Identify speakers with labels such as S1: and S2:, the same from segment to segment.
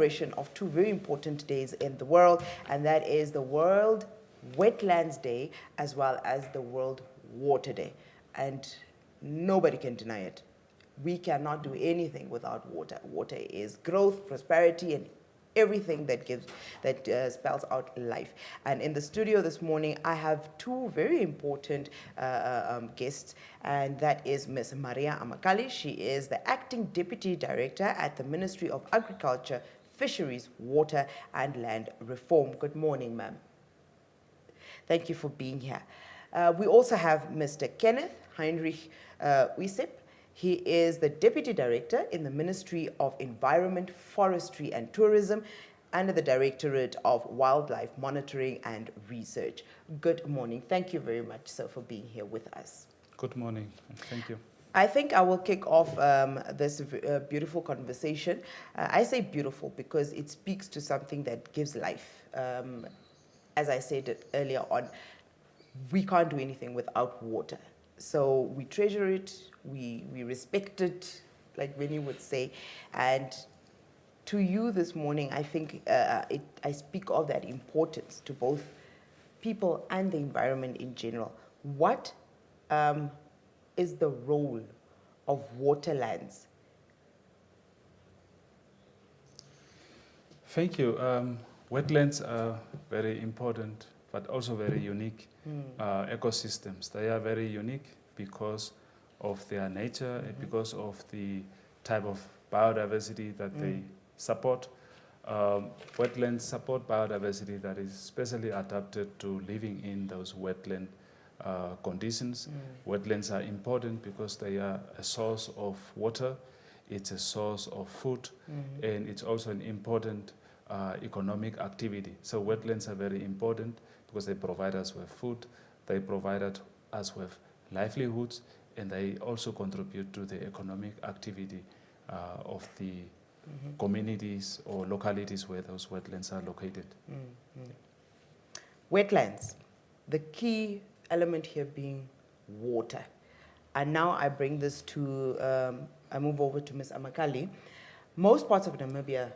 S1: celebration of two very important days in the world, and that is the World Wetlands Day as well as the World Water Day. And nobody can deny it. We cannot do anything without water. Water is growth, prosperity, and everything that spells out life. And in the studio this morning, I have two very important guests, and that is Ms. Maria Amakali. She is the Acting Deputy Director at the Ministry of Agriculture, Fisheries, Water and Land Reform. Good morning, ma'am. Thank you for being here. We also have Mr. Kenneth Heinrich Uisip. He is the Deputy Director in the Ministry of Environment, Forestry and Tourism under the Directorate of Wildlife Monitoring and Research. Good morning. Thank you very much, sir, for being here with us.
S2: Good morning, and thank you.
S1: I think I will kick off this beautiful conversation. I say beautiful because it speaks to something that gives life. As I said earlier on, we can't do anything without water. So we treasure it, we respect it, like Vinny would say. And to you this morning, I think I speak of that importance to both people and the environment in general. What is the role of waterlands?
S2: Thank you. Wetlands are very important, but also very unique ecosystems. They are very unique because of their nature and because of the type of biodiversity that they support. Wetlands support biodiversity that is specially adapted to living in those wetland conditions. Wetlands are important because they are a source of water, it's a source of food, and it's also an important economic activity. So wetlands are very important because they provide us with food, they provide us with livelihoods, and they also contribute to the economic activity of the communities or localities where those wetlands are located.
S1: Wetlands, the key element here being water. And now I bring this to, I move over to Ms. Amakali. Most parts of Namibia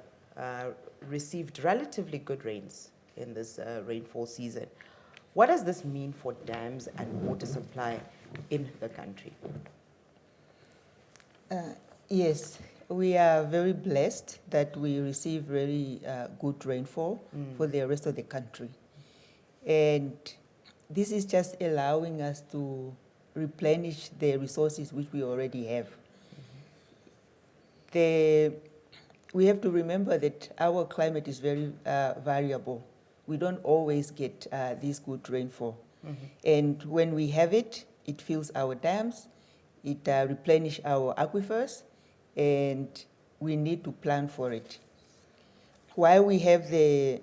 S1: received relatively good rains in this rainfall season. What does this mean for dams and water supply in the country?
S3: Yes, we are very blessed that we receive very good rainfall for the rest of the country. And this is just allowing us to replenish the resources which we already have. We have to remember that our climate is very variable. We don't always get this good rainfall. And when we have it, it fills our dams, it replenishes our aquifers, and we need to plan for it. While we have the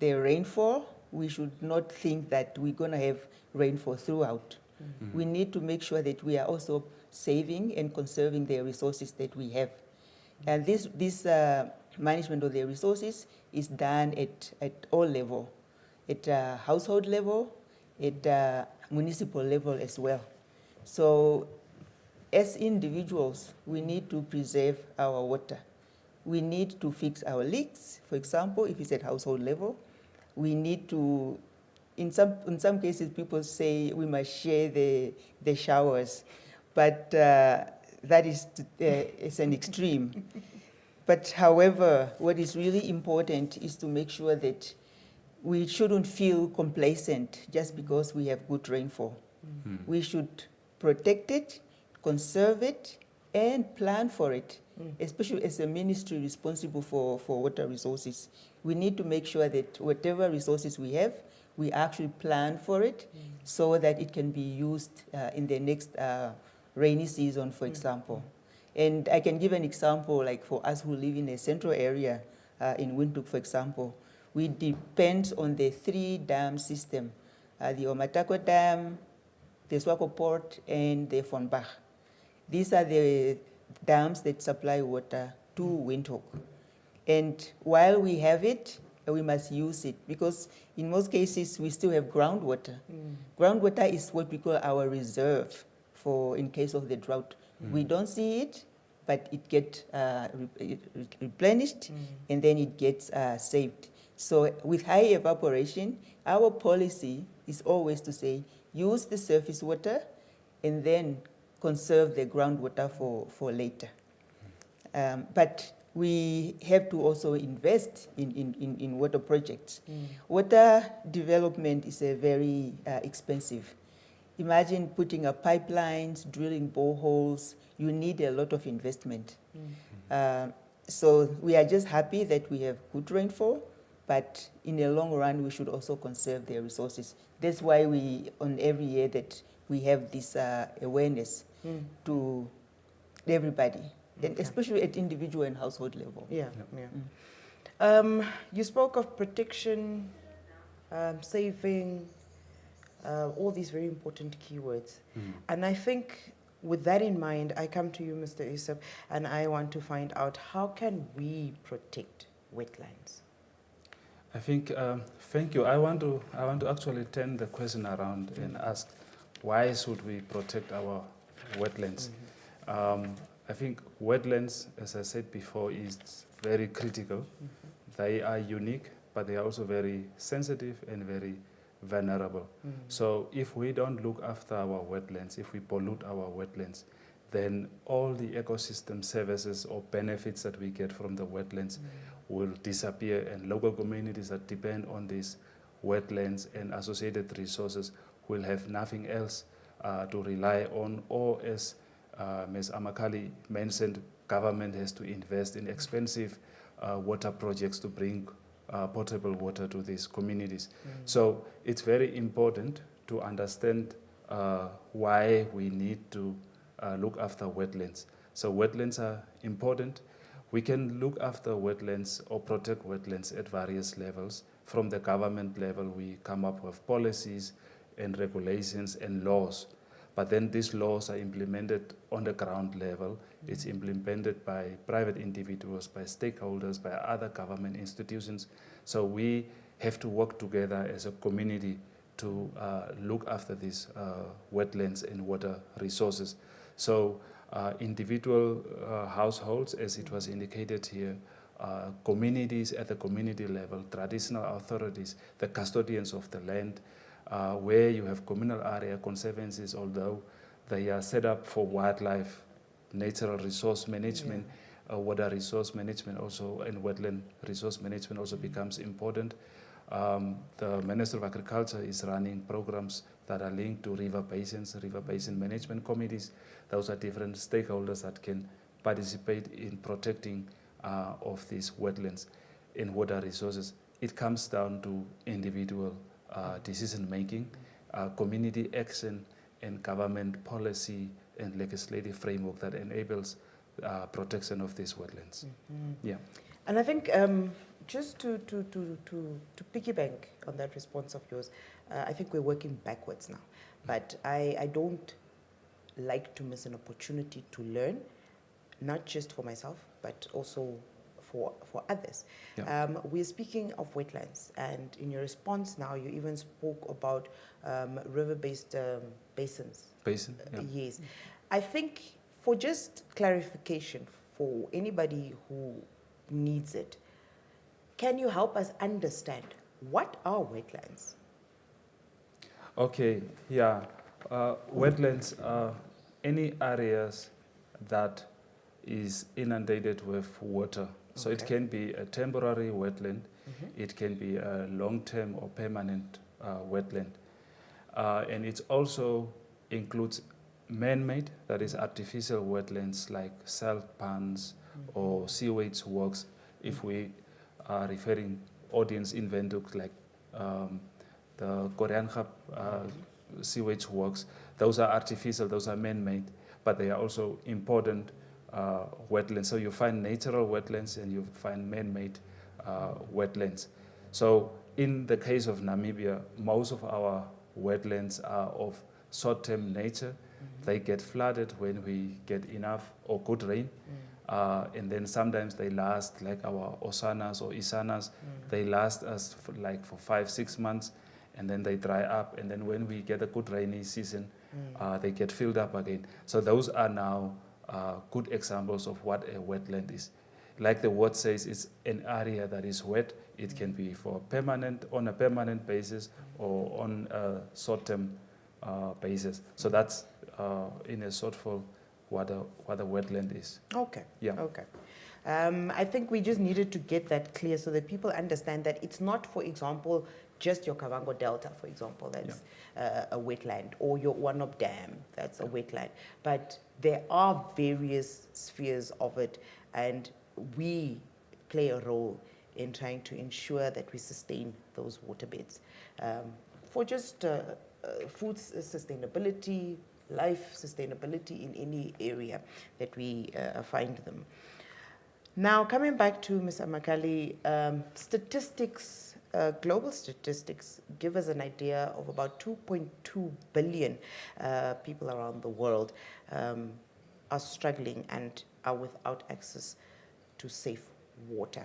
S3: rainfall, we should not think that we're going to have rainfall throughout. We need to make sure that we are also saving and conserving the resources that we have. And this management of the resources is done at all levels, at household level, at municipal level as well. So as individuals, we need to preserve our water. We need to fix our leaks, for example, if it's at household level. We need to, in some cases, people say we must share the showers, but that is it's an extreme. But however, what is really important is to make sure that we shouldn't feel complacent just because we have good rainfall. We should protect it, conserve it, and plan for it, especially as a ministry responsible for water resources. We need to make sure that whatever resources we have, we actually plan for it so that it can be used in the next rainy season, for example. And I can give an example, like for us who live in a central area, in Windhoek, for example, we depend on the 3-dam system, the Omatako Dam, the Swako Port, and the Vonbach. These are the dams that supply water to Windhoek. And while we have it, we must use it, because in most cases, we still have groundwater. Groundwater is what we call our reserve for in case of the drought. We don't see it, but it gets replenished and then it gets saved. So with high evaporation, our policy is always to say, use the surface water and then conserve the groundwater for later. But we have to also invest in water projects. Water development is a very expensive. Imagine putting up pipelines, drilling boreholes. You need a lot of investment. So we are just happy that we have good rainfall, but in the long run, we should also conserve their resources. That's why we, on every year that we have this awareness to everybody, and especially at individual and household level.
S1: Yeah,
S2: Yep.
S1: yeah. You spoke of protection, saving, all these very important keywords. And I think with that in mind, I come to you, Mr. Yusuf, and I want to find out how can we protect wetlands?
S2: I think, thank you. I want to actually turn the question around and ask, why should we protect our wetlands? I think wetlands, as I said before, is very critical. They are unique, but they are also very sensitive and very vulnerable. So if we don't look after our wetlands, if we pollute our wetlands, then all the ecosystem services or benefits that we get from the wetlands will disappear, and local communities that depend on these wetlands and associated resources will have nothing else to rely on, or as Ms. Amakali mentioned, government has to invest in expensive water projects to bring potable water to these communities. So it's very important to understand why we need to look after wetlands. So wetlands are important. We can look after wetlands or protect wetlands at various levels. From the government level, we come up with policies and regulations and laws. But then these laws are implemented on the ground level. It's implemented by private individuals, by stakeholders, by other government institutions. So we have to work together as a community to look after these wetlands and water resources. So individual households, as it was indicated here, communities at the community level, traditional authorities, the custodians of the land, where you have communal area conservancies, although they are set up for wildlife, natural resource management, water resource management also, and wetland resource management also becomes important. The Minister of Agriculture is running programs that are linked to river basins, river basin management committees. Those are different stakeholders that can participate in protecting of these wetlands and water resources. It comes down to individual decision making, community action, and government policy and legislative framework that enables protection of these wetlands. Yeah.
S1: And I think just to piggyback on that response of yours, I think we're working backwards now. But I don't like to miss an opportunity to learn, not just for myself, but also for others.
S2: Yeah.
S1: We're speaking of wetlands, and in your response now, you even spoke about river-based basins.
S2: Basin? Yeah.
S1: Yes. I think for just clarification for anybody who needs it, can you help us understand what are wetlands?
S2: Okay, yeah. Wetlands are any areas that is inundated with water. So it
S1: Okay.
S2: can be a temporary wetland, it can be a long-term or permanent wetland. And it also includes man-made, that is artificial wetlands like salt ponds or sewage works. If we are referring audience in Windhoek, like the Koreanghap sewage works, those are artificial, those are man-made, but they are also important wetlands. So you find natural wetlands and you find man-made wetlands. So in the case of Namibia, most of our wetlands are of short-term nature. They get flooded when we get enough or good rain. And then sometimes they last, like our Osanas or Isanas, they last us for 5-6 months, and then they dry up. And then when we get a good rainy season, they get filled up again. So those are now good examples of what a wetland is. Like the word says, it's an area that is wet. It can be on a permanent basis or on a short-term basis. So that's in a short for what a wetland is.
S1: Okay.
S2: Yeah.
S1: Okay. I think we just needed to get that clear so that people understand that it's not, for example, just your Kavango Delta, for example, that's a wetland, or your Wanop Dam, that's a wetland. But there are various spheres of it, and we play a role in trying to ensure that we sustain those waterbeds for just food sustainability, life sustainability in any area that we find them. Now, coming back to Ms. Amakali, statistics, global statistics give us an idea of about 2.2 billion people around the world are struggling and are without access to safe water.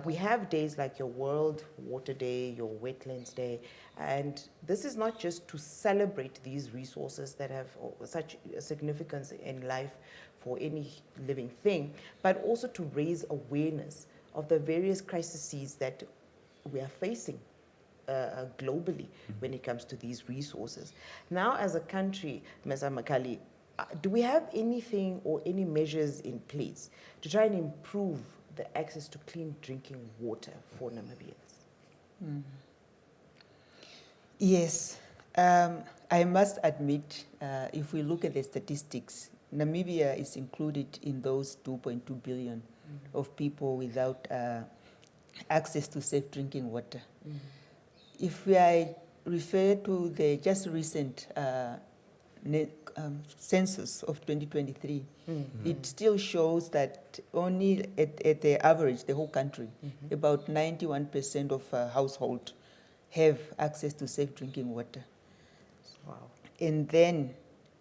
S1: We have days like your World Water Day, your Wetlands Day, and this is not just to celebrate these resources that have such significance in life for any living thing, but also to raise awareness of the various crises that we are facing globally when it comes to these resources. Now, as a country, Ms. Amakali, do we have anything or any measures in place to try and improve the access to clean drinking water for Namibians?
S3: Yes. I must admit, if we look at the statistics, Namibia is included in those 2.2 billion of people without access to safe drinking water. If I refer to the just recent census of 2023, it still shows that only at the average, the whole country, about 91% of households have access to safe drinking water.
S1: Wow.
S3: And then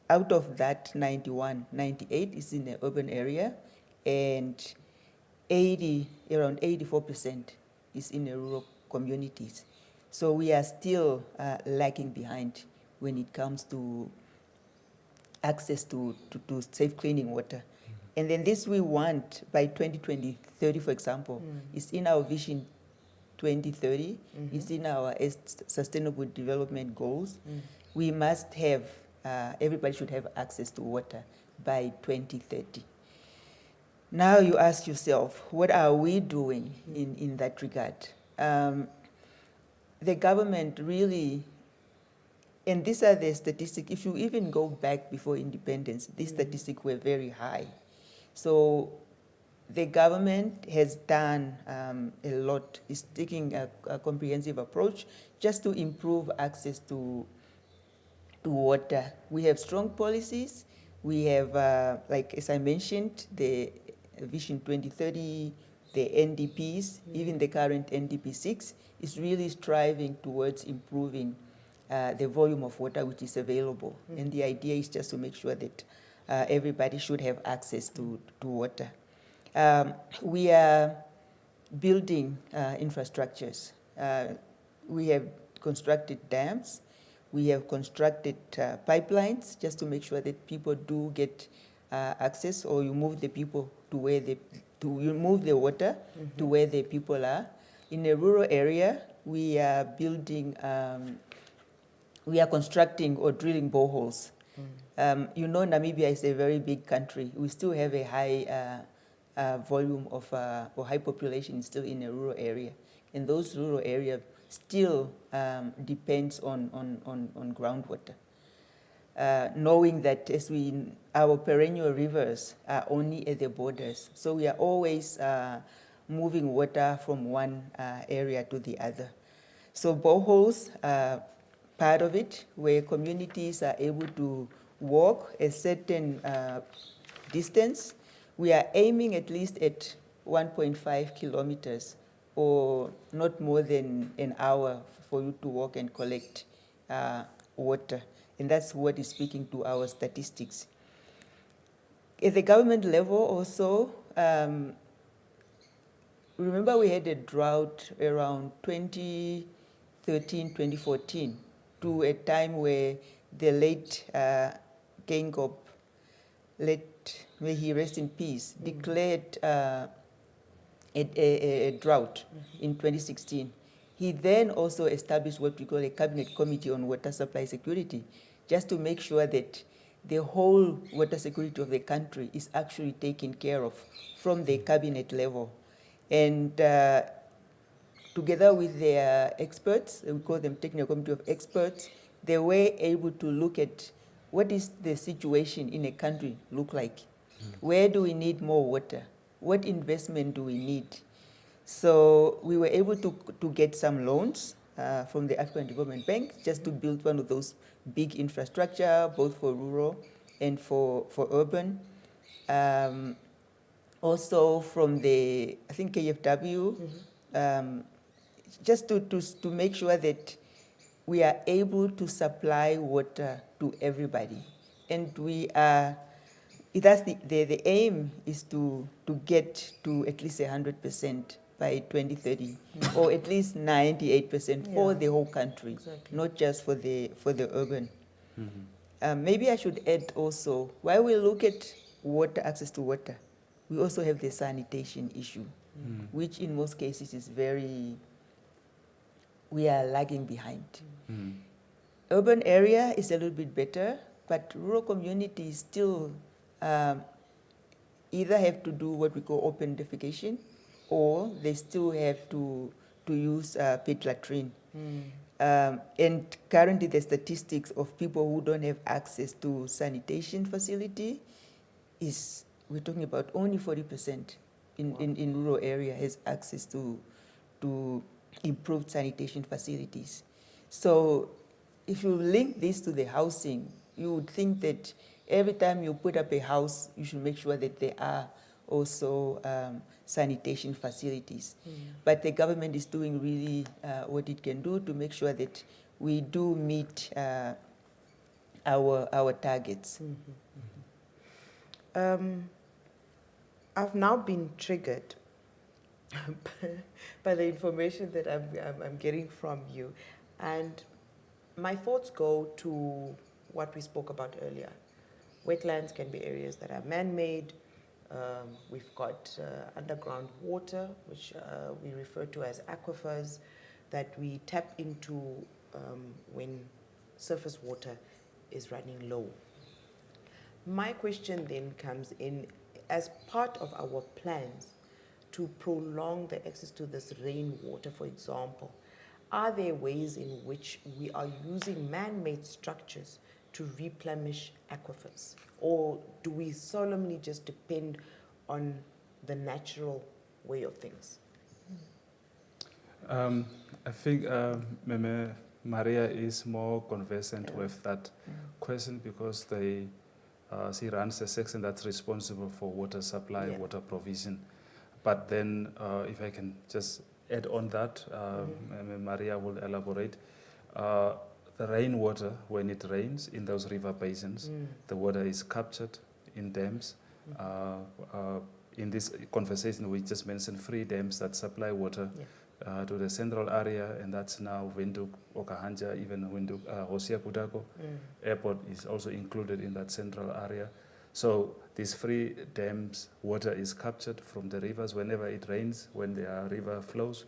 S3: out of that 91, 98 is in the urban area, and around 84% is in the rural communities. So we are still lagging behind when it comes to access to safe cleaning water. And then this we want by 2030, for example, is in our Vision 2030, is in our Sustainable Development Goals. We must have, everybody should have access to water by 2030. Now you ask yourself, what are we doing in that regard? The government really, and these are the statistics, if you even go back before independence, these statistics were very high. So the government has done a lot, is taking a comprehensive approach just to improve access to water. We have strong policies. We have, like as I mentioned, the Vision 2030, the NDPs, even the current NDP 6 is really striving towards improving the volume of water which is available. And the idea is just to make sure that everybody should have access to water. We are building infrastructures. We have constructed dams. We have constructed pipelines just to make sure that people do get access, or you move the people to where you move the water to where the people are. In a rural area, we are building, we are constructing or drilling boreholes. You know, Namibia is a very big country. We still have a high volume of, or high population still in a rural area. And those rural areas still depends on groundwater. Knowing that our perennial rivers are only at the borders. So we are always moving water from one area to the other. So boreholes are part of it, where communities are able to walk a certain distance. We are aiming at least at 1.5 kilometers, or not more than an hour for you to walk and collect water. And that's what is speaking to our statistics. At the government level also, remember we had a drought around 2013, 2014, to a time where the late may he rest in peace, declared a drought in 2016. He then also established what we call a cabinet committee on water supply security, just to make sure that the whole water security of the country is actually taken care of from the cabinet level. And together with their experts, we call them technical committee of experts, they were able to look at what is the situation in a country look like. Where do we need more water? What investment do we need? So we were able to get some loans from the African Development Bank just to build one of those big infrastructure, both for rural and for urban. Also from the, I think, KFW, just to make sure that we are able to supply water to everybody. And we are, that's the aim is to get to at least 100% by 2030, or at least 98% for
S1: Yeah.
S3: the whole country,
S1: Exactly.
S3: not just for the urban. Maybe I should add also, while we look at water, access to water, we also have the sanitation issue, which in most cases is we are lagging behind. Urban area is a little bit better, but rural communities still either have to do what we call open defecation, or they still have to use pit latrine. And currently the statistics of people who don't have access to sanitation facility is, we're talking about only 40% in rural area has access to improved sanitation facilities. So if you link this to the housing, you would think that every time you put up a house, you should make sure that there are also sanitation facilities. But the government is doing really what it can do to make sure that we do meet our targets.
S1: I've now been triggered by the information that I'm getting from you. And my thoughts go to what we spoke about earlier. Wetlands can be areas that are man-made. We've got underground water, which we refer to as aquifers, that we tap into when surface water is running low. My question then comes in, as part of our plans to prolong the access to this rainwater, for example, are there ways in which we are using man-made structures to replenish aquifers? Or do we solemnly just depend on the natural way of things?
S2: I think Meme Maria is more conversant with that question, because she runs a section that's responsible for water supply, water provision. But then if I can just add on that, Maria will elaborate. The rainwater, when it rains in those river basins, the water is captured in dams. In this conversation, we just mentioned 3 dams that supply water to the central area, and that's now Windhoek, Okahanja, even Windhoek, Hosea Kutako Airport is also included in that central area. So these 3 dams, water is captured from the rivers whenever it rains. When there are river flows,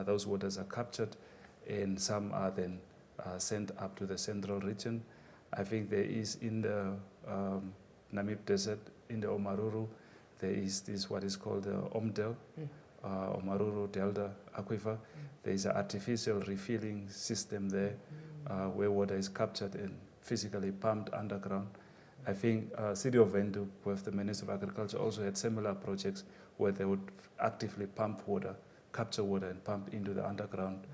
S2: those waters are captured, and some are then sent up to the central region. I think there is in the Namib Desert, in the Omaruru, there is this what is called the Omdel, Omaruru Delta Aquifer. There is an artificial refilling system there where water is captured and physically pumped underground. I think City of Windhoek, with the Minister of Agriculture, also had similar projects where they would actively pump water, capture water and pump into the underground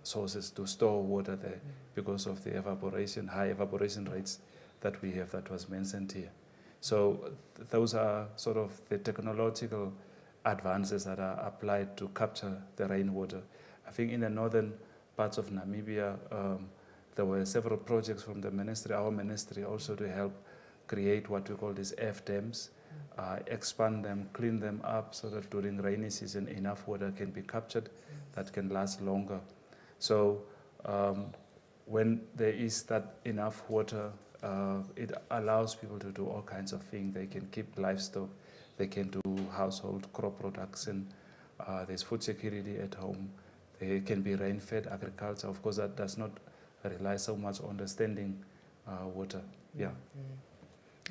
S2: sources to store water there because of the evaporation, high evaporation rates that we have that was mentioned here. So those are sort of the technological advances that are applied to capture the rainwater. I think in the northern parts of Namibia, there were several projects from the ministry, our ministry also, to help create what we call these F dams, expand them, clean them up so that during rainy season enough water can be captured that can last longer. So when there is that enough water it allows people to do all kinds of things. They can keep livestock, they can do household crop production, there's food security at home, there can be rain-fed agriculture. Of course, that does not rely so much on the standing water. Yeah.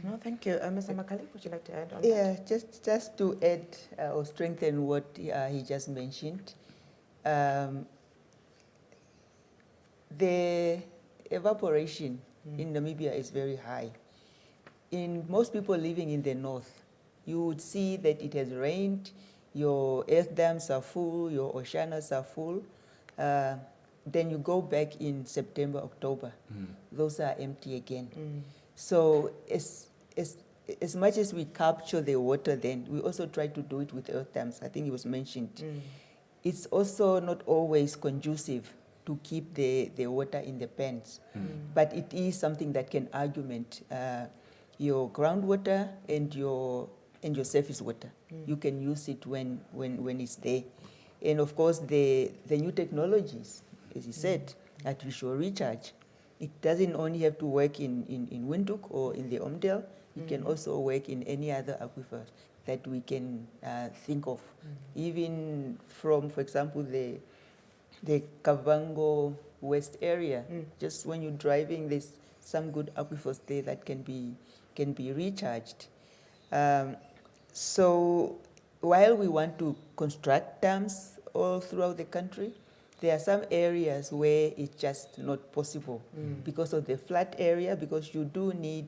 S1: No, thank you. Mr. Makali, would you like to add on
S3: Yeah, just to add or strengthen what he just mentioned, the evaporation in Namibia is very high. In most people living in the north, you would see that it has rained, your earth dams are full, your oceans are full. Then you go back in September, October, those are empty again. So as much as we capture the water then, we also try to do it with earth dams. I think it was mentioned. It's also not always conducive to keep the water in the pans. But it is something that can augment your groundwater and your surface water. You can use it when it's there. And of course, the new technologies, as you said, artificial recharge, it doesn't only have to work in Windhoek or in the Omdel, it can also work in any other aquifer that we can think of. Even from, for example, the Kavango West area, just when you're driving, there's some good aquifers there that can be recharged. So while we want to construct dams all throughout the country, there are some areas where it's just not possible because of the flat area, because you do need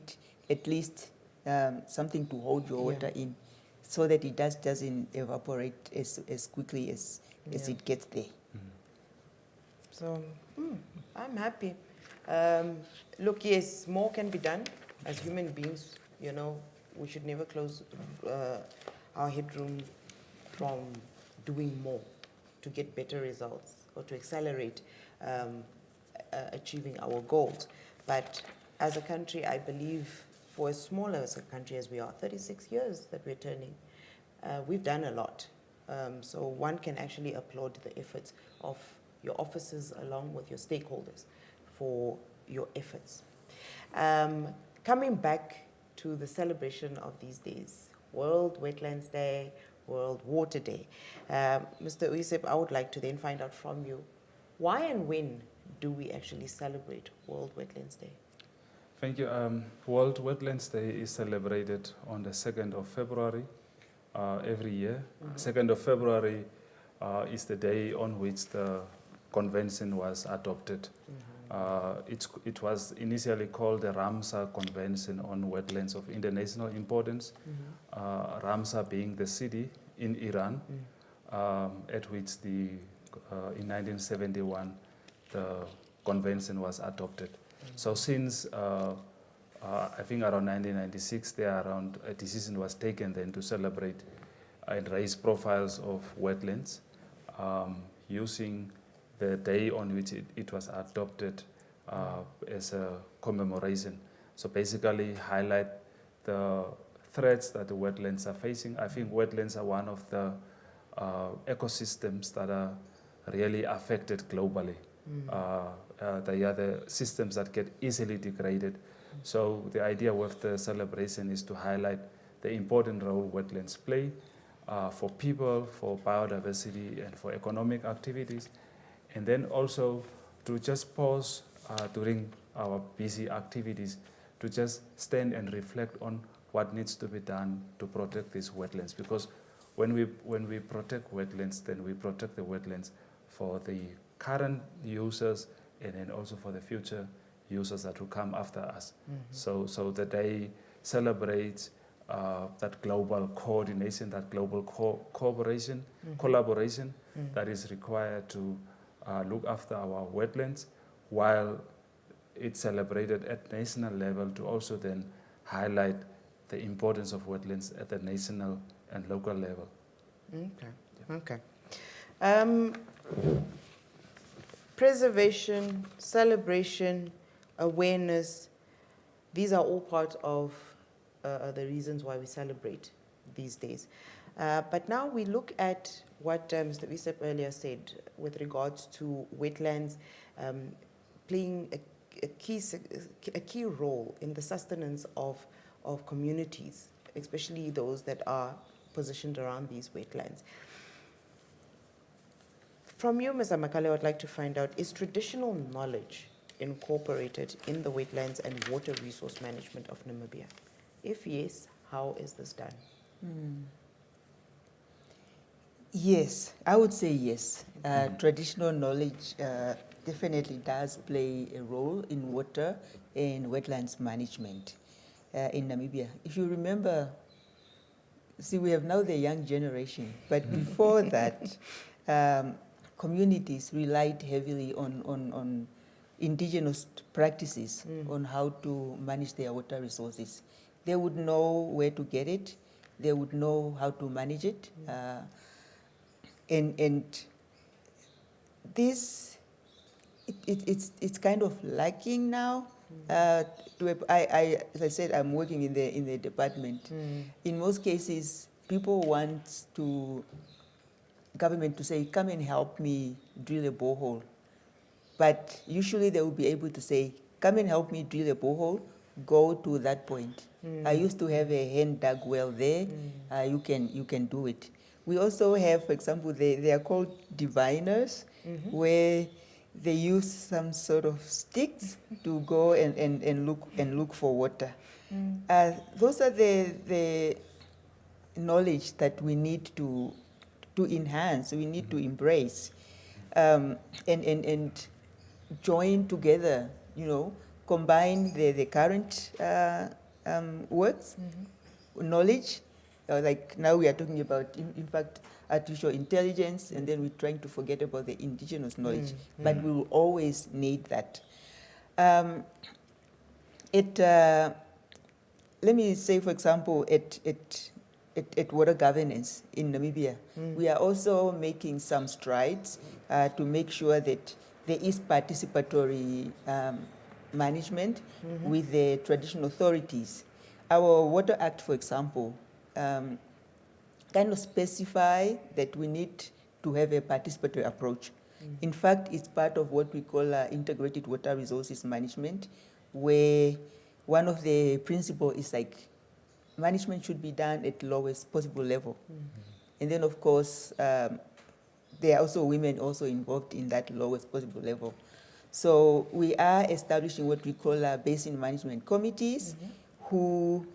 S3: at least something to hold your water in so that it doesn't evaporate as quickly as it gets there.
S1: So, I'm happy. Look, yes, more can be done. As human beings, you know, we should never close our headroom from doing more to get better results or to accelerate achieving our goals. But as a country, I believe for as small as a country as we are, 36 years that we're turning, we've done a lot. So one can actually applaud the efforts of your officers along with your stakeholders for your efforts. Coming back to the celebration of these days, World Wetlands Day, World Water Day. Mr. Uisep, I would like to then find out from you, why and when do we actually celebrate World Wetlands Day?
S2: Thank you. World Wetlands Day is celebrated on the 2nd of February every year. 2nd of February is the day on which the convention was adopted. It was initially called the Ramsar Convention on Wetlands of International Importance, Ramsar being the city in Iran at which in 1971 the convention was adopted. So since I think around 1996, a decision was taken then to celebrate and raise profiles of wetlands using the day on which it was adopted as a commemoration. So basically highlight the threats that the wetlands are facing. I think wetlands are one of the ecosystems that are really affected globally. They are the systems that get easily degraded. So the idea with the celebration is to highlight the important role wetlands play for people, for biodiversity, and for economic activities. And then also to just pause during our busy activities to just stand and reflect on what needs to be done to protect these wetlands. Because when we protect wetlands, then we protect the wetlands for the current users and then also for the future users that will come after us. So the day celebrates that global coordination, that global cooperation, collaboration that is required to look after our wetlands, while it's celebrated at national level to also then highlight the importance of wetlands at the national and local level.
S1: Okay. Preservation, celebration, awareness, these are all part of the reasons why we celebrate these days. But now we look at what Mr. Uisep earlier said with regards to wetlands playing a a key role in the sustenance of communities, especially those that are positioned around these wetlands. From you, Ms. Amakale, I would like to find out, is traditional knowledge incorporated in the wetlands and water resource management of Namibia? If yes, how is this done?
S3: Yes, I would say yes. Traditional knowledge definitely does play a role in water and wetlands management in Namibia. If you remember, see, we have now the young generation, but before that, communities relied heavily on indigenous practices on how to manage their water resources. They would know where to get it, they would know how to manage it, and this, it's kind of lacking now. As I said, I'm working in the department. In most cases, people want government to say, come and help me drill a borehole. But usually they will be able to say, come and help me drill a borehole, go to that point. I used to have a hand dug well there, you can do it. We also have, for example, they are called diviners, where they use some sort of sticks to go and look for water. Those are the knowledge that we need to enhance, we need to embrace, and join together, combine the current works, knowledge, like now we are talking about, in fact, artificial intelligence, and then we're trying to forget about the indigenous knowledge, but we will always need that. Let me say, for example, at water governance in Namibia, we are also making some strides to make sure that there is participatory management with the traditional authorities. Our Water Act, for example, kind of specify that we need to have a participatory approach. In fact, it's part of what we call integrated water resources management, where one of the principles is like management should be done at lowest possible level. And then, of course, there are also women also involved in that lowest possible level. So we are establishing what we call basin management committees who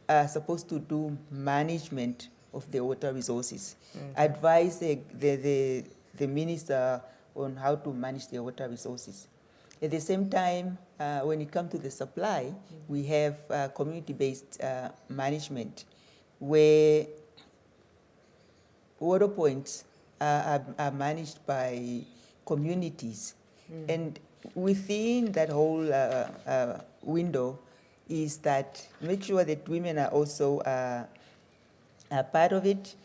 S3: are supposed to do management of the water resources, advise the minister on how to manage the water resources. At the same time, when it comes to the supply, we have community-based management, where water points are managed by communities. And within that whole window is that make sure that women are also a part of it,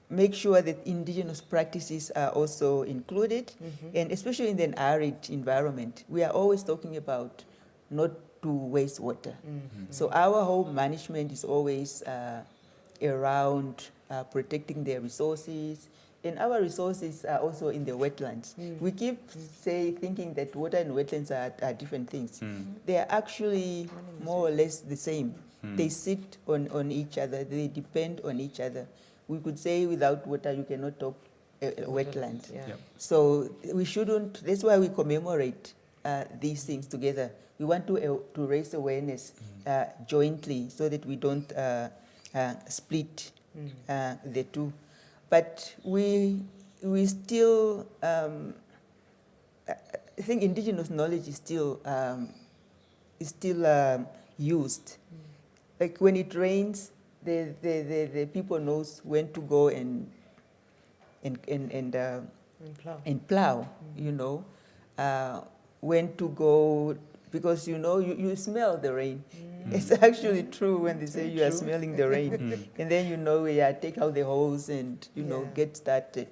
S3: make sure that indigenous practices are also included, and especially in an arid environment, we are always talking about not to waste water. So our whole management is always around protecting their resources, and our resources are also in the wetlands. We keep thinking that water and wetlands are different things. They are actually more or less the same. They sit on each other, they depend on each other. We could say without water you cannot talk wetland. So we shouldn't, that's why we commemorate these things together. We want to raise awareness jointly so that we don't split the two. But we still, I think indigenous knowledge is still used. Like when it rains, the people knows when to go and plow. When to go, because you smell the rain. It's actually true when they say you are smelling the rain. And then take out the hose and get started.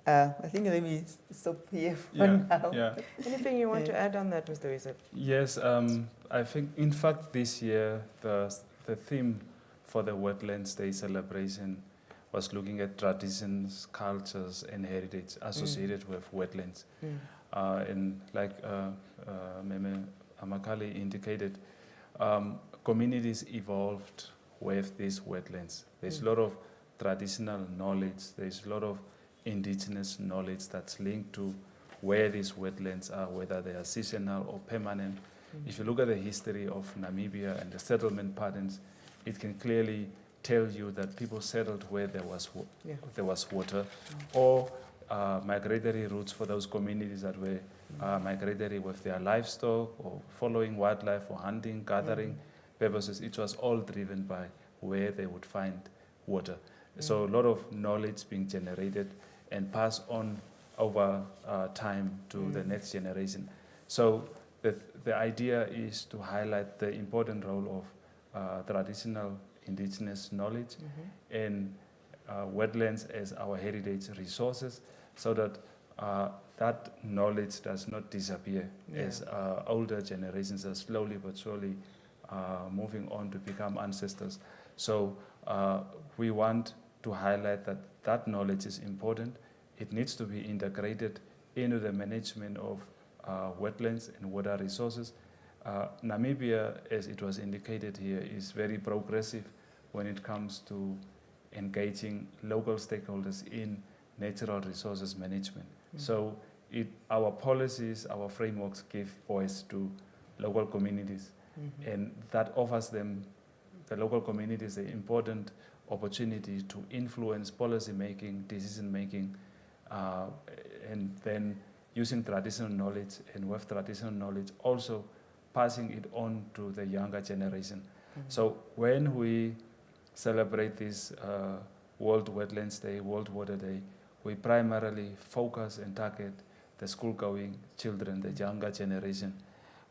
S3: I think let me stop here for now.
S1: Anything you want to add on that, Mr. Wisep?
S2: Yes, I think, in fact, this year, the theme for the Wetlands Day celebration was looking at traditions, cultures, and heritage associated with wetlands. And like Meme Amakali indicated, communities evolved with these wetlands. There's a lot of traditional knowledge, there's a lot of indigenous knowledge that's linked to where these wetlands are, whether they are seasonal or permanent. If you look at the history of Namibia and the settlement patterns, it can clearly tell you that people settled where there was water, or migratory routes for those communities that were migratory with their livestock or following wildlife or hunting, gathering purposes. It was all driven by where they would find water. So a lot of knowledge being generated and passed on over time to the next generation. So the idea is to highlight the important role of traditional indigenous knowledge and wetlands as our heritage resources, so that that knowledge does not disappear as older generations are slowly but surely moving on to become ancestors. So we want to highlight that that knowledge is important. It needs to be integrated into the management of wetlands and water resources. Namibia, as it was indicated here, is very progressive when it comes to engaging local stakeholders in natural resources management. So our policies, our frameworks give voice to local communities, and that offers them, the local communities, the important opportunity to influence policy making, decision making, and then using traditional knowledge, and with traditional knowledge also passing it on to the younger generation. So when we celebrate this World Wetlands Day, World Water Day, we primarily focus and target the school-going children, the younger generation,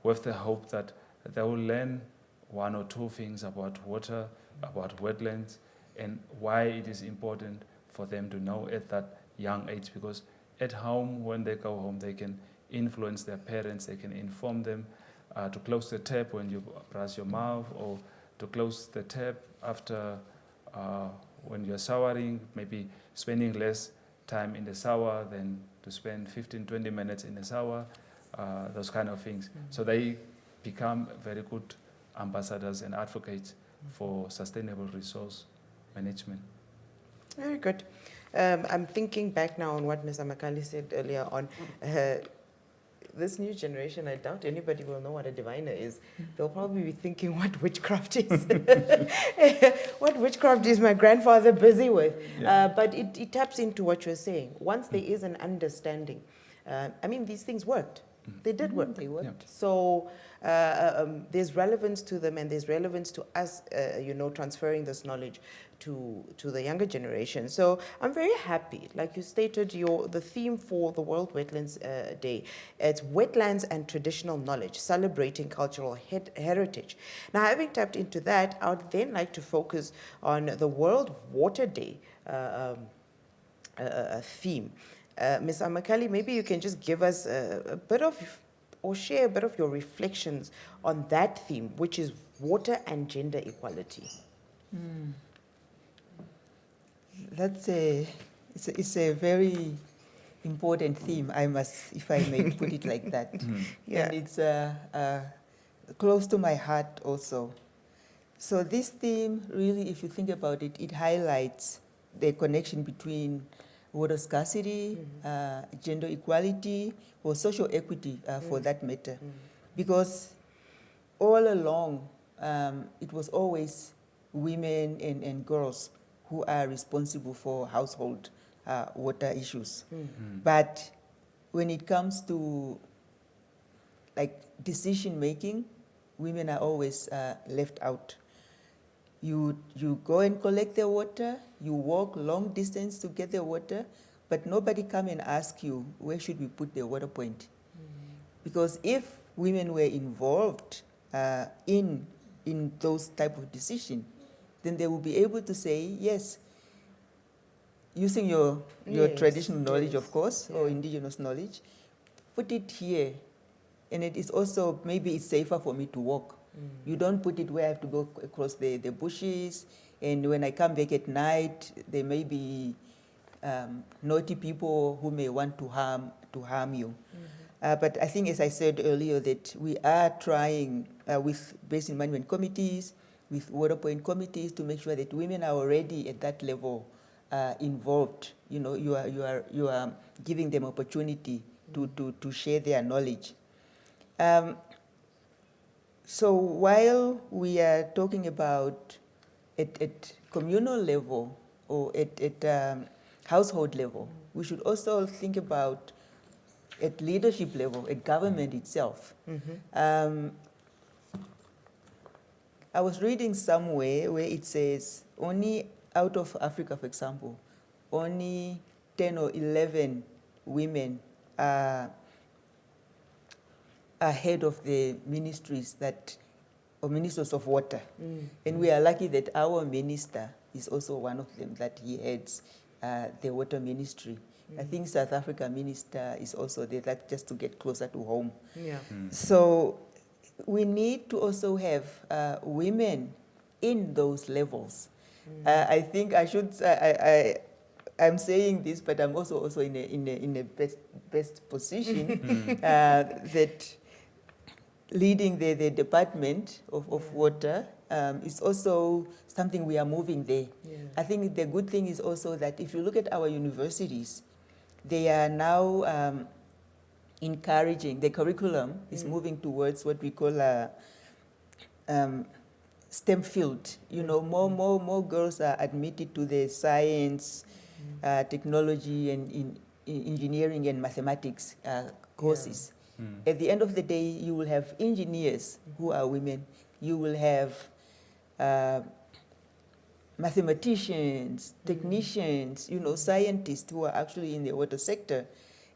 S2: with the hope that they will learn one or two things about water, about wetlands, and why it is important for them to know at that young age, because at home, when they go home, they can influence their parents, they can inform them to close the tap when you brush your mouth, or to close the tap after when you're showering, maybe spending less time in the shower than to spend 15-20 minutes in the shower, those kind of things. So they become very good ambassadors and advocates for sustainable resource management.
S1: Very good. I'm thinking back now on what Ms. Amakali said earlier on. This new generation, I doubt anybody will know what a diviner is. They'll probably be thinking what witchcraft is. What witchcraft is my grandfather busy with? But it taps into what you're saying. Once there is an understanding, I mean, these things worked. They did work.
S3: They worked.
S2: Yeah.
S1: So there's relevance to them, and there's relevance to us, transferring this knowledge to the younger generation. So I'm very happy, like you stated, the theme for the World Wetlands Day, it's wetlands and traditional knowledge, celebrating cultural heritage. Now, having tapped into that, I would then like to focus on the World Water Day theme. Ms. Amakali, maybe you can just give us a bit of, or share a bit of your reflections on that theme, which is water and gender equality.
S3: That's it's a very important theme, if I may put it like that.
S1: Yeah.
S3: And it's close to my heart also. So this theme, really, if you think about it, it highlights the connection between water scarcity, gender equality, or social equity for that matter. Because all along, it was always women and girls who are responsible for household water issues. But when it comes to like decision making, women are always left out. You go and collect the water, you walk long distance to get the water, but nobody come and ask you, where should we put the water point? Because if women were involved in those type of decision, then they will be able to say, yes, using your traditional knowledge, of course, or indigenous knowledge, put it here. And it is also, maybe it's safer for me to walk. You don't put it where I have to go across the bushes, and when I come back at night, there may be naughty people who may want to harm you. But I think, as I said earlier, that we are trying with basin management committees, with water point committees, to make sure that women are already at that level involved. You know, you are giving them opportunity to share their knowledge. So while we are talking about at communal level or at household level, we should also think about at leadership level, at government itself. I was reading somewhere where it says only out of Africa, for example, only 10 or 11 women are head of the ministries or ministers of water. And we are lucky that our minister is also one of them, that he heads the water ministry. I think South Africa minister is also there, that just to get closer to home.
S1: Yeah.
S3: So we need to also have women in those levels. I think I should, I'm saying this, but I'm also in a best position that leading the Department of Water is also something we are moving there.
S1: Yeah.
S3: I think the good thing is also that if you look at our universities, they are now encouraging, the curriculum is moving towards what we call STEM field. You know, more girls are admitted to the science, technology, and in engineering and mathematics courses. At the end of the day, you will have engineers who are women. You will have mathematicians, technicians, you know, scientists who are actually in the water sector.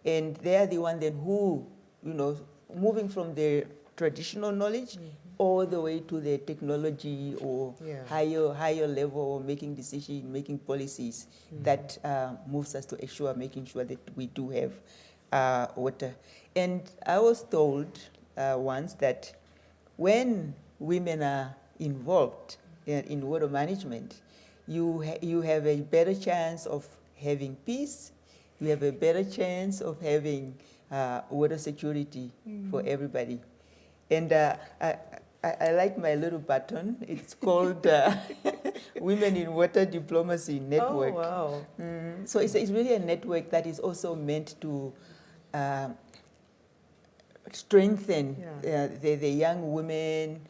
S3: And they are the one then who, you know, moving from their traditional knowledge all the way to the technology or higher level, or making decisions, making policies that moves us to assure, making sure that we do have water. And I was told once that when women are involved in water management, you have a better chance of having peace, you have a better chance of having water security for everybody. And I like my little button. It's called Women in Water Diplomacy Network.
S1: Oh, wow.
S3: So it's really a network that is also meant to strengthen the young women.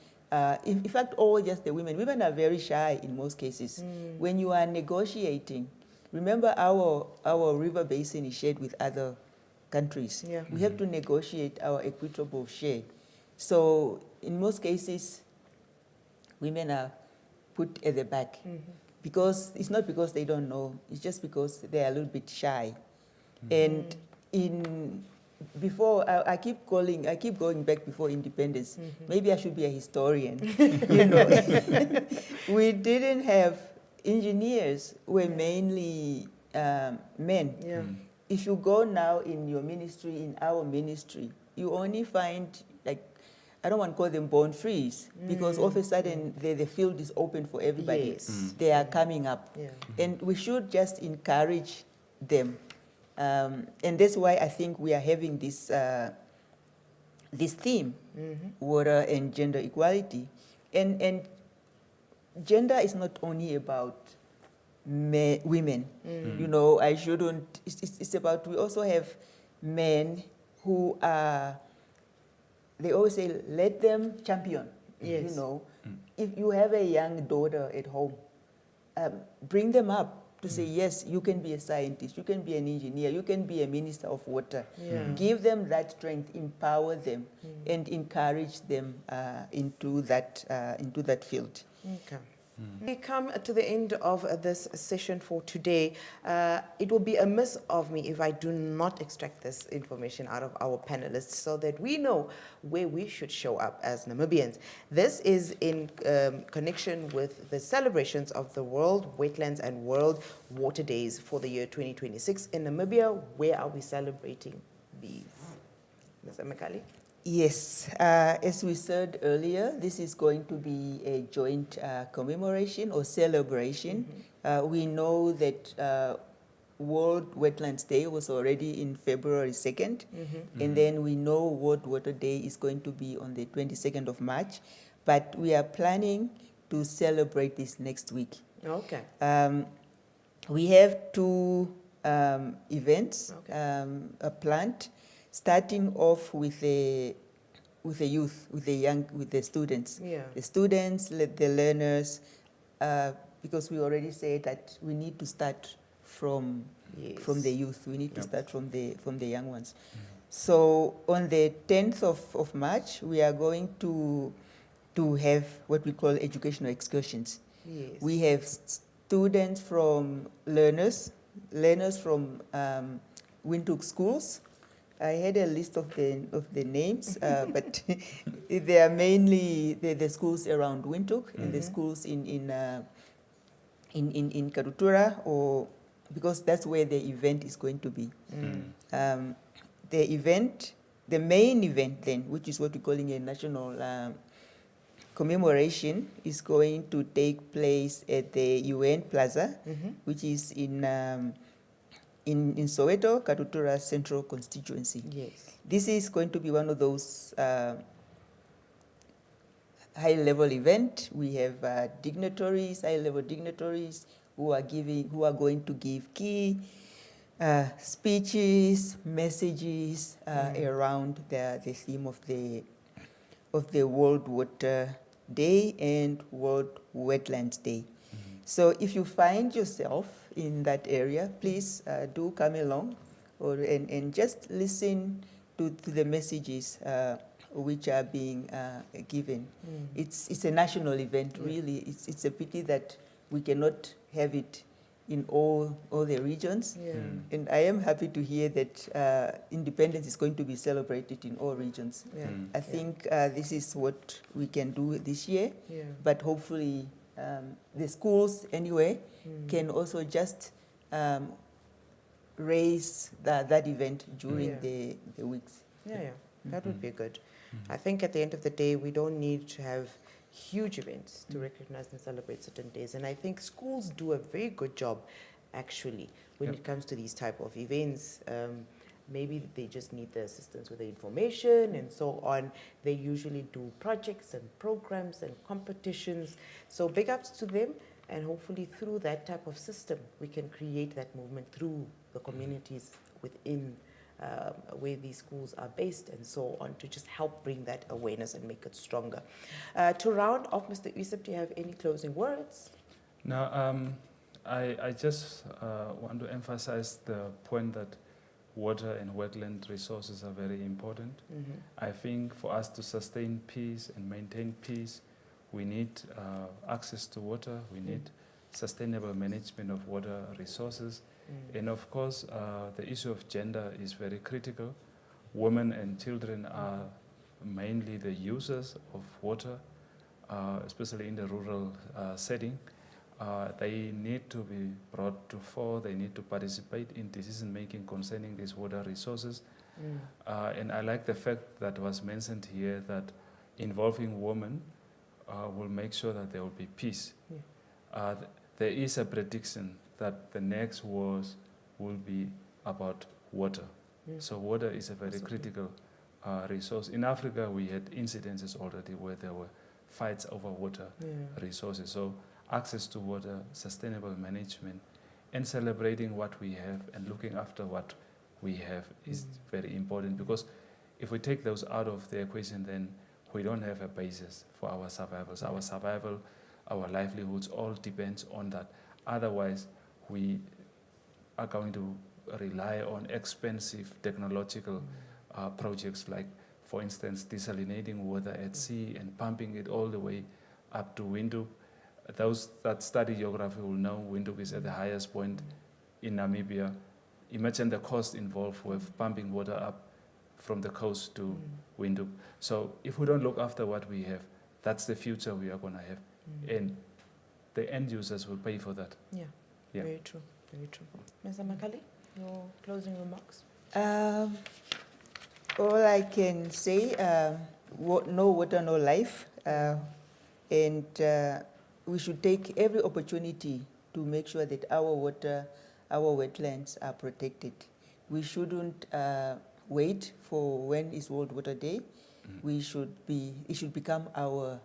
S3: In fact, all just the women. Women are very shy in most cases. When you are negotiating, remember our river basin is shared with other countries.
S1: Yeah.
S3: We have to negotiate our equitable share. So in most cases, women are put at the back because it's not because they don't know, it's just because they're a little bit shy. And before, I keep going back before independence. Maybe I should be a historian. You know, we didn't have engineers, were mainly men.
S1: Yeah.
S3: If you go now in your ministry, in our ministry, you only find, like, I don't want to call them born frees, because all of a sudden the field is open for everybody.
S1: Yes.
S3: They are coming up.
S1: Yeah.
S3: And we should just encourage them. And that's why I think we are having this theme, water and gender equality. And gender is not only about women. You know, I shouldn't, it's about, we also have men who are, they always say, let them champion.
S1: Yes.
S3: You know, if you have a young daughter at home, bring them up to say, yes, you can be a scientist, you can be an engineer, you can be a minister of water.
S1: Yeah.
S3: Give them that strength, empower them, and encourage them into that field.
S1: Okay. We come to the end of this session for today. It will be amiss of me if I do not extract this information out of our panelists so that we know where we should show up as Namibians. This is in connection with the celebrations of the World Wetlands and World Water Days for the year 2026. In Namibia, where are we celebrating these? Ms. Emekali?
S3: Yes, as we said earlier, this is going to be a joint commemoration or celebration. We know that World Wetlands Day was already in February 2nd, and then we know World Water Day is going to be on the 22nd of March, but we are planning to celebrate this next week.
S1: Okay.
S3: We have two events planned, starting off with the youth, with the students.
S1: Yeah.
S3: The students, the learners, because we already said that we need to start from the youth. We need to start from the young ones. So on the 10th of March, we are going to have what we call educational excursions.
S1: Yes.
S3: We have students from learners from Windhoek schools. I had a list of the names, but they are mainly the schools around Windhoek and the schools in Karutura, or because that's where the event is going to be. The main event then, which is what we're calling a national commemoration, is going to take place at the UN Plaza, which is in Soweto, Karutura Central Constituency.
S1: Yes.
S3: This is going to be one of those high-level event. We have high-level dignitaries who are going to give key speeches, messages around the theme of the World Water Day and World Wetlands Day. So if you find yourself in that area, please do come along and just listen to the messages which are being given. It's a national event, really. It's a pity that we cannot have it in all the regions. And I am happy to hear that independence is going to be celebrated in all regions. I think this is what we can do this year, but hopefully the schools anyway can also just raise that event during the weeks.
S1: That would be good. I think at the end of the day, we don't need to have huge events to recognize and celebrate certain days. And I think schools do a very good job, actually, when it comes to these type of events. Maybe they just need the assistance with the information and so on. They usually do projects and programs and competitions. So big ups to them. And hopefully through that type of system, we can create that movement through the communities within where these schools are based and so on, to just help bring that awareness and make it stronger. To round off, Mr. Yusuf, do you have any closing words?
S2: Now, I just want to emphasize the point that water and wetland resources are very important. I think for us to sustain peace and maintain peace, we need access to water, we need sustainable management of water resources. And of course, the issue of gender is very critical. Women and children are mainly the users of water, especially in the rural setting. They need to be brought to fore, they need to participate in decision making concerning these water resources. And I like the fact that was mentioned here that involving women will make sure that there will be peace. There is a prediction that the next wars will be about water. So water is a very critical resource. In Africa, we had incidences already where there were fights over water resources. So access to water, sustainable management, and celebrating what we have and looking after what we have is very important, because if we take those out of the equation, then we don't have a basis for our survivals. Our survival, our livelihoods all depends on that. Otherwise, we are going to rely on expensive technological projects like, for instance, desalinating water at sea and pumping it all the way up to Windhoek. Those that study geography will know Windhoek is at the highest point in Namibia. Imagine the cost involved with pumping water up from the coast to Windhoek. So if we don't look after what we have, that's the future we are going to have. And the end users will pay for that. Yeah.
S1: Very true, very true. Ms. Makali, your closing remarks?
S3: All I can say, no water, no life. And we should take every opportunity to make sure that our water our wetlands are protected. We shouldn't wait for when is World Water Day. It should become our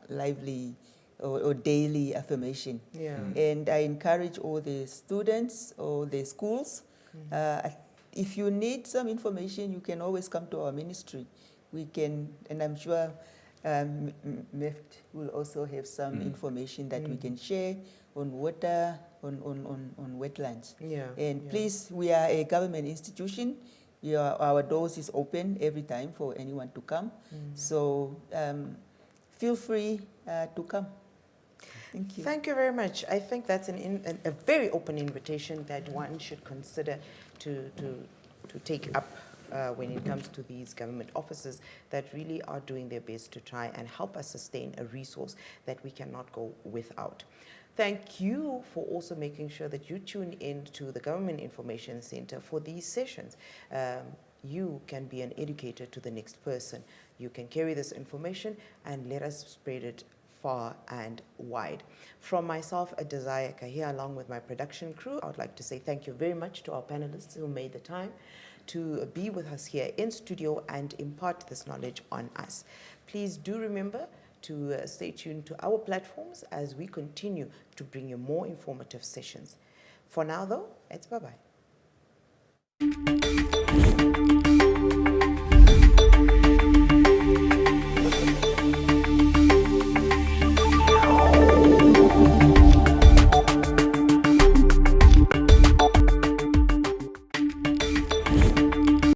S3: lively or daily affirmation.
S1: Yeah.
S3: And I encourage all the students or the schools, if you need some information, you can always come to our ministry. We can, and I'm sure MEFT will also have some information that we can share on water, on wetlands.
S1: Yeah.
S3: And
S1: yeah.
S3: please, we are a government institution. Our doors is open every time for anyone to come. So feel free to come. Thank you.
S1: Thank you very much. I think that's a very open invitation that one should consider to take up when it comes to these government offices that really are doing their best to try and help us sustain a resource that we cannot go without. Thank you for also making sure that you tune in to the Government Information Center for these sessions. You can be an educator to the next person. You can carry this information and let us spread it far and wide. From myself, Desire Kahia, along with my production crew, I would like to say thank you very much to our panelists who made the time to be with us here in studio and impart this knowledge on us. Please do remember to stay tuned to our platforms as we continue to bring you more informative sessions. For now, though, it's bye-bye.